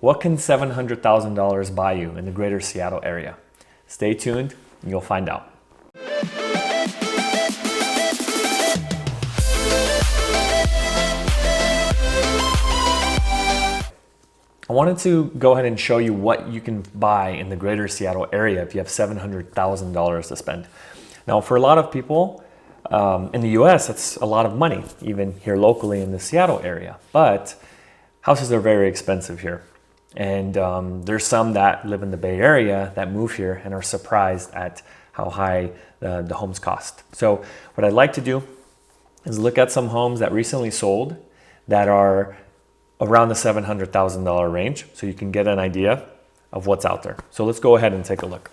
What can $700,000 buy you in the greater Seattle area? Stay tuned and you'll find out. I wanted to go ahead and show you what you can buy in the greater Seattle area if you have $700,000 to spend. Now, for a lot of people in the US, that's a lot of money, even here locally in the Seattle area. But houses are very expensive here. And there's some that live in the Bay Area that move here and are surprised at how high the homes cost. So what I'd like to do is look at some homes that recently sold that are around the $700,000 range, so you can get an idea of what's out there. So let's go ahead and take a look.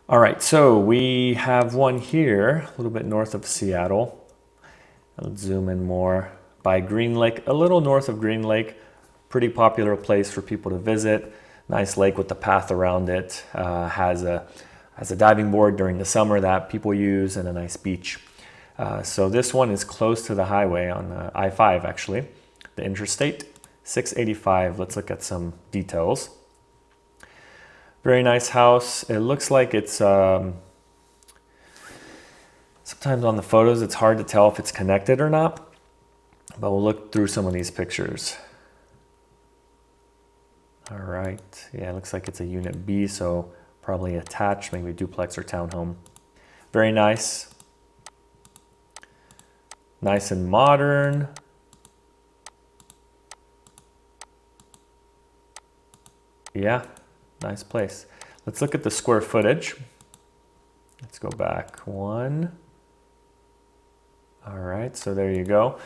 All right, so we have one here, a little bit north of Seattle. Let's zoom in more. By Green Lake, a little north of Green Lake. Pretty popular place for people to visit. Nice lake with the path around it. Has a diving board during the summer that people use, and a nice beach. So this one is close to the highway on I-5 actually, the interstate, 685. Let's look at some details. Very nice house. It looks like it's, sometimes on the photos it's hard to tell if it's connected or not, but we'll look through some of these pictures. All right, yeah, it looks like it's a unit B, so probably attached, maybe a duplex or townhome. Very nice. Nice and modern. Yeah, nice place. Let's look at the square footage. Let's go back one. All right, so there you go.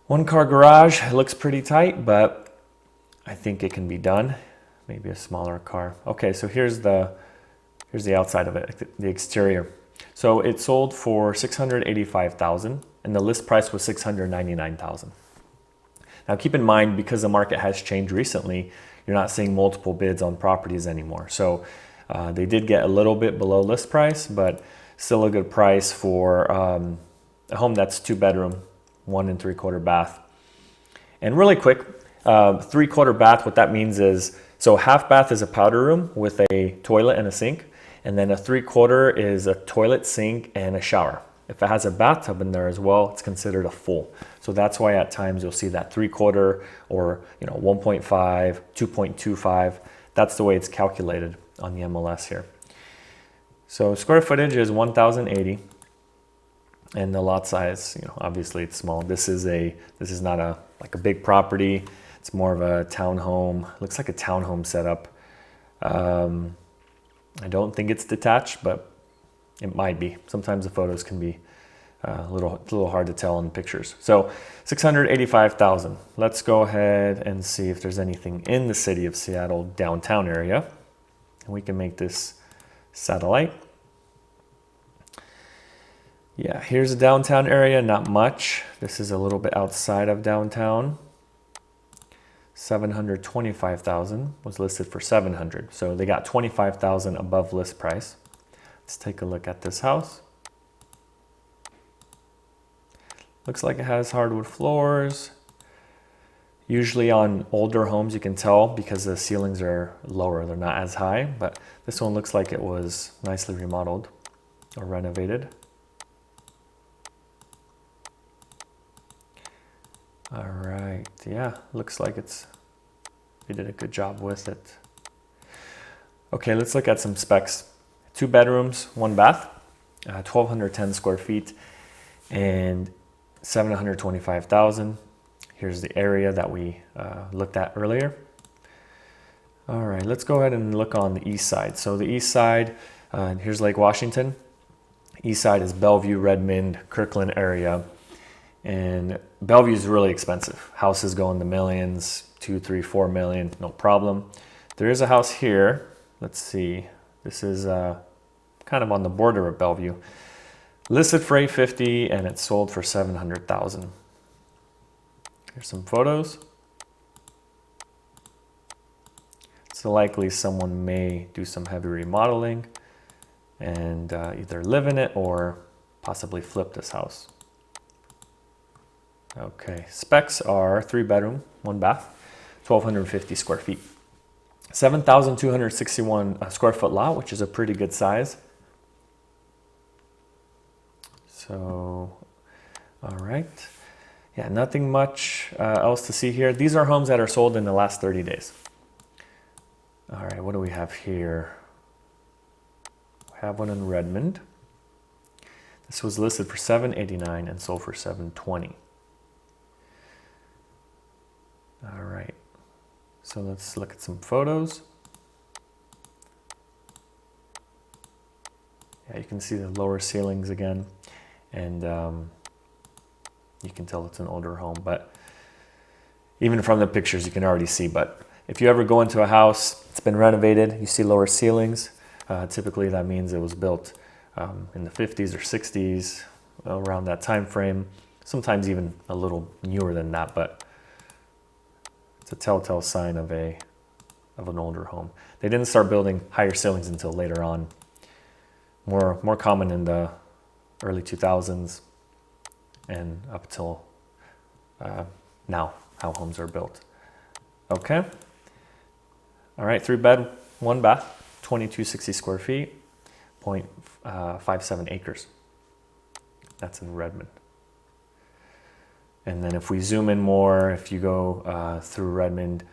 One car garage. It looks pretty tight, but I think it can be done. Maybe a smaller car. Okay, so here's the outside of it, the exterior. So it sold for $685,000 and the list price was $699,000. Now keep in mind, because the market has changed recently, you're not seeing multiple bids on properties anymore. So they did get a little bit below list price, but still a good price for a home that's 2-bedroom, 1 3/4 bath. And really quick, 3/4 bath, what that means is, so half bath is a powder room with a toilet and a sink. And then a 3/4 is a toilet, sink, and a shower. If it has a bathtub in there as well, it's considered a full. So that's why at times you'll see that 3/4 or 1.5, 2.25. That's the way it's calculated on the MLS here. So square footage is 1,080, and the lot size, obviously it's small. This is not a big property. It's more of a townhome. Looks like a townhome setup. I don't think it's detached, but it might be. Sometimes the photos can be a little hard to tell in pictures. So $685,000. Let's go ahead and see if there's anything in the city of Seattle downtown area. And we can make this satellite. Yeah, here's the downtown area, not much. This is a little bit outside of downtown. $725,000 was listed for $700,000. So they got $25,000 above list price. Let's take a look at this house. Looks like it has hardwood floors. Usually on older homes you can tell because the ceilings are lower, they're not as high, but this one looks like it was nicely remodeled or renovated. All right, yeah, looks like they did a good job with it. Okay, let's look at some specs. 2 bedrooms, 1 bath, 1,210 square feet, and $725,000. Here's the area that we looked at earlier. All right, let's go ahead and look on the east side. So the east side, here's Lake Washington. East side is Bellevue, Redmond, Kirkland area. And Bellevue is really expensive. Houses go in the millions, 2, 3, 4 million, no problem. There is a house here. Let's see. This is kind of on the border of Bellevue. Listed for $850 and it's sold for $700,000. Here's some photos. So likely someone may do some heavy remodeling and either live in it or possibly flip this house. Okay, specs are 3-bedroom, 1 bath, 1,250 square feet. 7,261 square foot lot, which is a pretty good size. So, all right. Yeah, nothing much else to see here. These are homes that are sold in the last 30 days. All right, what do we have here? We have one in Redmond. This was listed for $789 and sold for $720. All right, so let's look at some photos. Yeah, you can see the lower ceilings again, and you can tell it's an older home, but even from the pictures you can already see. But if you ever go into a house, it's been renovated, you see lower ceilings, typically that means it was built in the 50s or 60s, around that time frame, sometimes even a little newer than that, but it's a telltale sign of an older home. They didn't start building higher ceilings until later on. More common in the early 2000s and up till now, how homes are built. Okay. All right, 3-bed, 1 bath, 2,260 square feet, 0.57 acres. That's in Redmond. And then if we zoom in more, if you go through Redmond,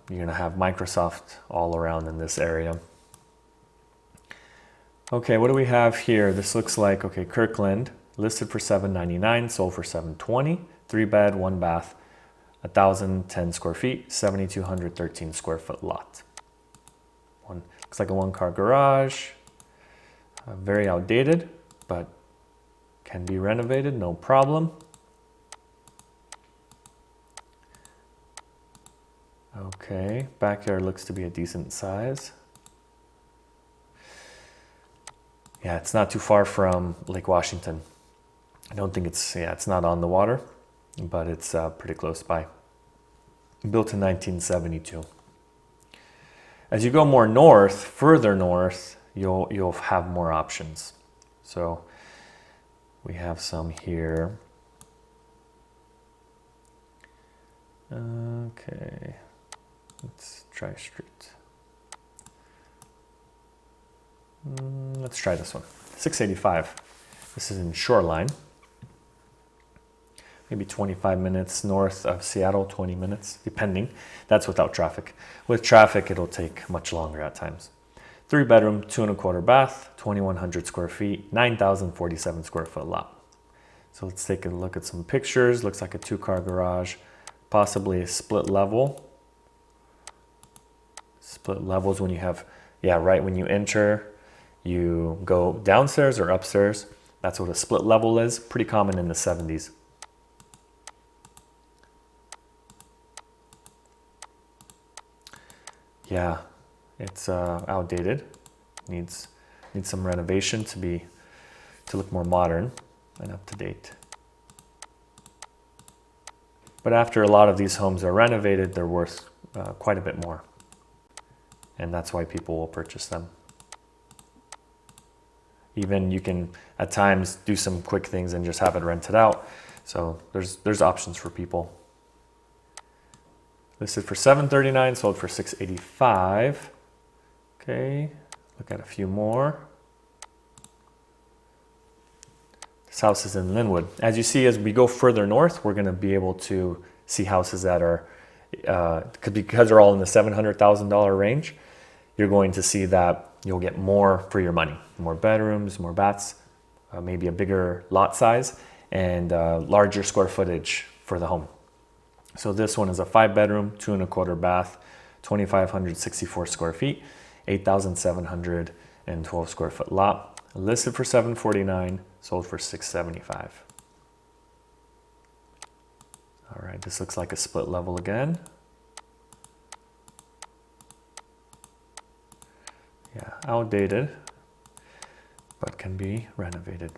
you're gonna have Microsoft all around in this area. Okay, what do we have here? This looks like, okay, Kirkland, listed for $799, sold for $720, 3-bed, 1 bath, 1,010 square feet, 7,213 square foot lot. Looks like a 1-car garage, very outdated, but can be renovated, no problem. Okay, backyard looks to be a decent size. Yeah, it's not too far from Lake Washington. I don't think it's not on the water, but it's pretty close by. Built in 1972. As you go more north, further north, you'll have more options. So we have some here. Okay, let's try street. Let's try this one. 685. This is in Shoreline. Maybe 25 minutes north of Seattle, 20 minutes, depending. That's without traffic. With traffic, it'll take much longer at times. 3-bedroom, 2.25 bath, 2,100 square feet, 9,047 square foot lot. So let's take a look at some pictures. Looks like a 2-car garage, possibly a split level. Split levels when you have, right when you enter, you go downstairs or upstairs. That's what a split level is. Pretty common in the 70s. Yeah, it's outdated. Needs some renovation to look more modern and up to date. But after a lot of these homes are renovated, they're worth quite a bit more. And that's why people will purchase them. Even you can at times do some quick things and just have it rented out. So there's options for people. Listed for $739, sold for $685. Okay, look at a few more. This house is in Linwood. As you see, as we go further north, we're going to be able to see houses that are, because they're all in the $700,000 range, you're going to see that you'll get more for your money. More bedrooms, more baths, maybe a bigger lot size, and larger square footage for the home. So this one is a 5-bedroom, 2.25 bath, 2,564 square feet, 8,712 square foot lot. Listed for $749, sold for $675. All right, this looks like a split level again. Yeah, outdated, but can be renovated,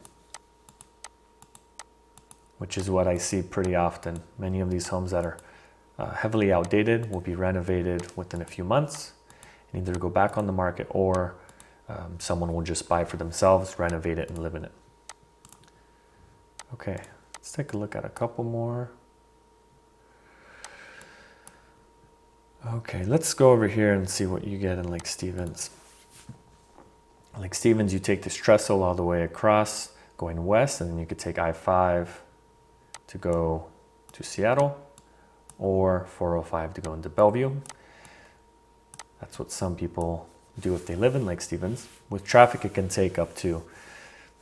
which is what I see pretty often. Many of these homes that are heavily outdated will be renovated within a few months and either go back on the market or someone will just buy for themselves, renovate it, and live in it. Okay, Let's take a look at a couple more. Okay, let's go over here and see what you get in Lake Stevens. Lake Stevens, you take this trestle all the way across, going west, and then you could take I-5 to go to Seattle, or 405 to go into Bellevue. That's what some people do if they live in Lake Stevens. With traffic, it can take up to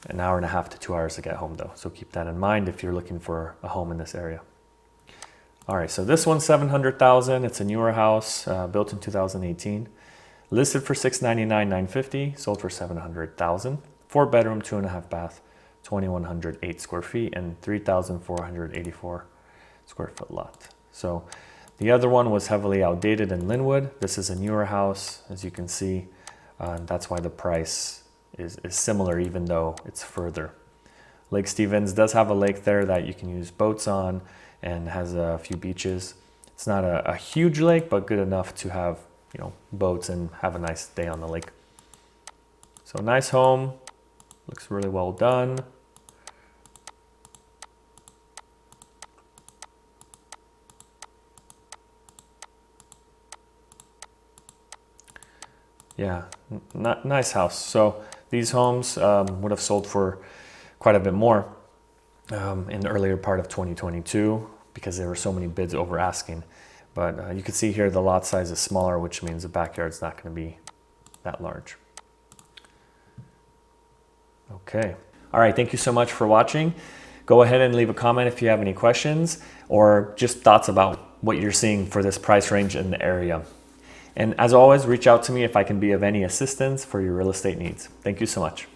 an hour and a half to 2 hours to get home though. So keep that in mind if you're looking for a home in this area. All right, so this one's $700,000. It's a newer house, built in 2018. Listed for $699,950, sold for $700,000. 4-bedroom, 2.5 bath, 2,108 square feet, and 3,484 square foot lot. So the other one was heavily outdated in Linwood. This is a newer house, as you can see. That's why the price is similar, even though it's further. Lake Stevens does have a lake there that you can use boats on and has a few beaches. It's not a huge lake, but good enough to have, you know, boats and have a nice day on the lake. So nice home, looks really well done. Yeah, nice house. So these homes would have sold for quite a bit more in the earlier part of 2022 because there were so many bids over asking. But you can see here the lot size is smaller, which means the backyard's not going to be that large. Okay. All right. Thank you so much for watching. Go ahead and leave a comment if you have any questions or just thoughts about what you're seeing for this price range in the area. And as always, reach out to me if I can be of any assistance for your real estate needs. Thank you so much.